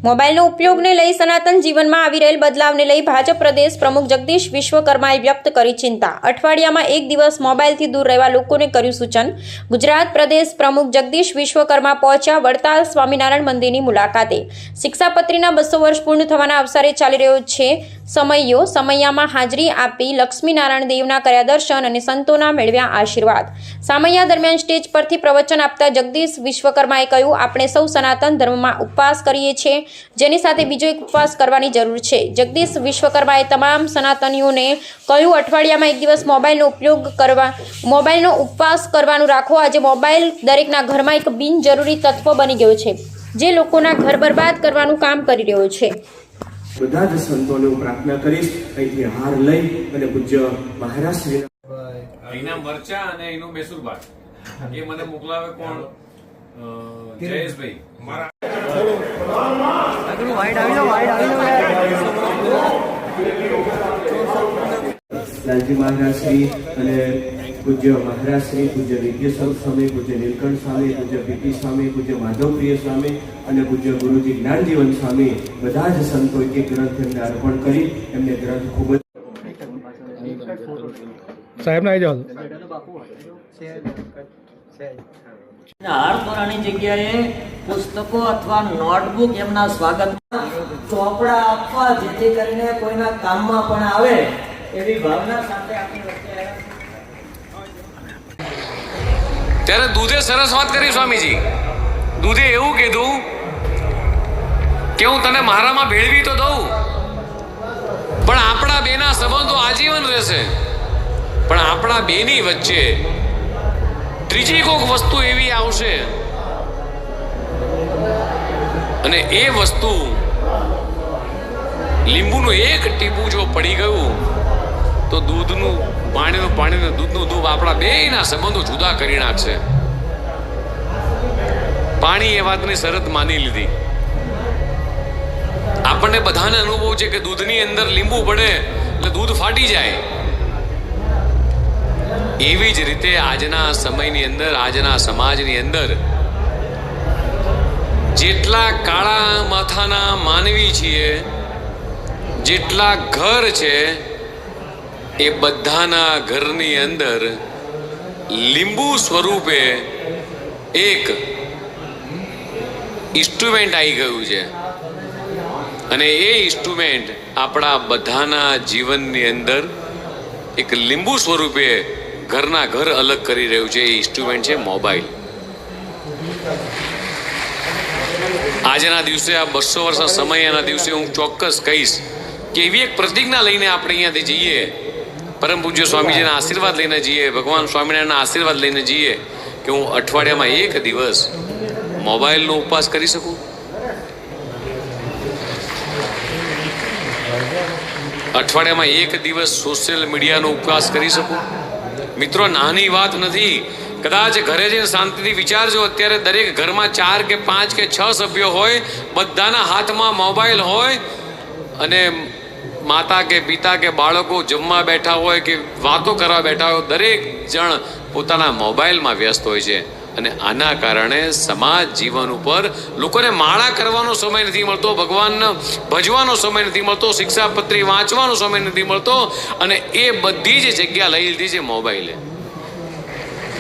મોબાઈલનો ઉપયોગને લઈ સનાતન જીવનમાં આવી રહેલ બદલાવને લઈ ભાજપ પ્રદેશ પ્રમુખ જગદીશ વિશ્વકર્માએ વ્યક્ત કરી ચિંતા। અઠવાડિયામાં એક દિવસ મોબાઈલથી દૂર રહેવા લોકોને કર્યું સૂચન। ગુજરાત પ્રદેશ પ્રમુખ જગદીશ વિશ્વકર્મા પહોંચ્યા વડતાલ સ્વામિનારાયણ મંદિરની મુલાકાતે। શિક્ષાપત્રીના 200 વર્ષ પૂર્ણ થવાના અવસરે ચાલી રહ્યો છે સમૈયામાં હાજરી આપી લક્ષ્મીનારાયણ દેવના કર્યા દર્શન અને સંતોના મેળવ્યા આશીર્વાદ। સામૈયા દરમિયાન સ્ટેજ પરથી પ્રવચન આપતા જગદીશ વિશ્વકર્માએ કહ્યું, આપણે સૌ સનાતન ધર્મમાં ઉપવાસ કરીએ છીએ, જેની સાથે બીજો એક ઉપવાસ કરવાની જરૂર છે। જગદીશ વિશ્વકર્માએ તમામ સનાતનીઓને કહ્યું, અઠવાડિયામાં એક દિવસ મોબાઈલનો ઉપવાસ કરવાનું રાખો। આજે મોબાઈલ દરેકના ઘરમાં એક બિનજરૂરી તત્વ બની ગયો છે, જે લોકોના ઘર બરબાદ કરવાનું કામ કરી રહ્યો છે। બધા જ સંતોને હું પ્રાર્થના કરીશ અહીંથી હાર લઈ અને પૂજ્ય મહારાજ એના મરચા અને એનું બેસુરભાત એ મને મોકલાવે કોણ? જયેશભાઈ મારા લાલજી મહારાજ શ્રી અને પૂજ્ય મહારાજ શ્રી, પૂજ્ય વિદ્ય સ્વરૂપ સ્વામી, પૂજ્ય નીલકંઠ સ્વામી, પૂજ્ય પીટી સ્વામી, પૂજ્ય માધવપ્રિય સ્વામી અને પૂજ્ય ગુરુજી જ્ઞાનજીવન સ્વામી બધા જ સંતો એક ગ્રંથ એમને અર્પણ કરી એમને ગ્રંથ ખૂબ જ સાહેબ ને આવી જાઓ। હારતોરાની જગ્યાએ પુસ્તકો અથવા નોટબુક એમના સ્વાગત ચોપડા આપવા, જેથી કરીને કોઈના કામમાં પણ આવે એવી ભાવના સાથે આપણી વચ્ચે ત્યારે દૂધે સરસ વાત કરી સ્વામીજી। દૂધે એવું કીધું કે હું તને મારામાં ભેળવી તો દઉં, પણ આપણા બેના સંબંધો આજીવન રહેશે। પણ આપણા બેની વચ્ચે ત્રીજી કોઈક વસ્તુ એવી આવશે અને એ વસ્તુ લીંબુનું એક ટીપું જો પડી ગયું તો દૂધનું પાણીનું દૂધનું દૂધ આપણા બેના સંબંધો જુદા કરી નાખશે। પાણી એ વાતની શરત માની લીધી। આપણને બધાને અનુભવ છે કે દૂધની અંદર લીંબુ પડે એટલે દૂધ ફાટી જાય। એવી જ રીતે આજના સમયની અંદર, આજના સમાજની અંદર જેટલા કાળા માથાના માનવી છીએ, જેટલા ઘર છે, એ બધાના ઘરની અંદર લીંબુ સ્વરૂપે એક ઇન્સ્ટ્રુમેન્ટ આવી ગયું છે અને એ ઇન્સ્ટ્રુમેન્ટ આપણા બધાના જીવનની અંદર એક લીંબુ સ્વરૂપે ઘરના ઘર અલગ કરી રહ્યું છે। એ ઇન્સ્ટ્રુમેન્ટ છે મોબાઈલ। આજના દિવસે, આ 200 વર્ષના સમયના દિવસે હું ચોક્કસ કહીશ કે એવી એક પ્રતિજ્ઞા લઈને આપણે અહીંયાથી જઈએ, પરમ પૂજ્ય સ્વામીજીના આશીર્વાદ લઈને જઈએ, ભગવાન સ્વામિનારાયણના આશીર્વાદ લઈને જઈએ કે હું અઠવાડિયામાં એક દિવસ મોબાઈલનો ઉપવાસ કરી શકું। અઠવાડિયામાં એક દિવસ સોશિયલ મીડિયાનો ઉપવાસ કરી શકું। મિત્રો, નાની વાત નથી। કદાચ ઘરે જઈને શાંતિથી વિચારજો, અત્યારે દરેક ઘરમાં 4 કે 5 કે 6 સભ્યો હોય, બધાના હાથમાં મોબાઈલ હોય અને માતા કે પિતા કે બાળકો જમવા બેઠા હોય કે વાતો કરવા બેઠા હોય, દરેક જણ પોતાના મોબાઈલમાં વ્યસ્ત હોય છે અને આના કારણે સમાજ જીવન ઉપર લોકોને માળા કરવાનો સમય નથી મળતો, ભગવાનને ભજવાનો સમય નથી મળતો, શિક્ષાપત્રી વાંચવાનો સમય નથી મળતો અને એ બધી જ જગ્યા લઈ લીધી છે મોબાઈલે।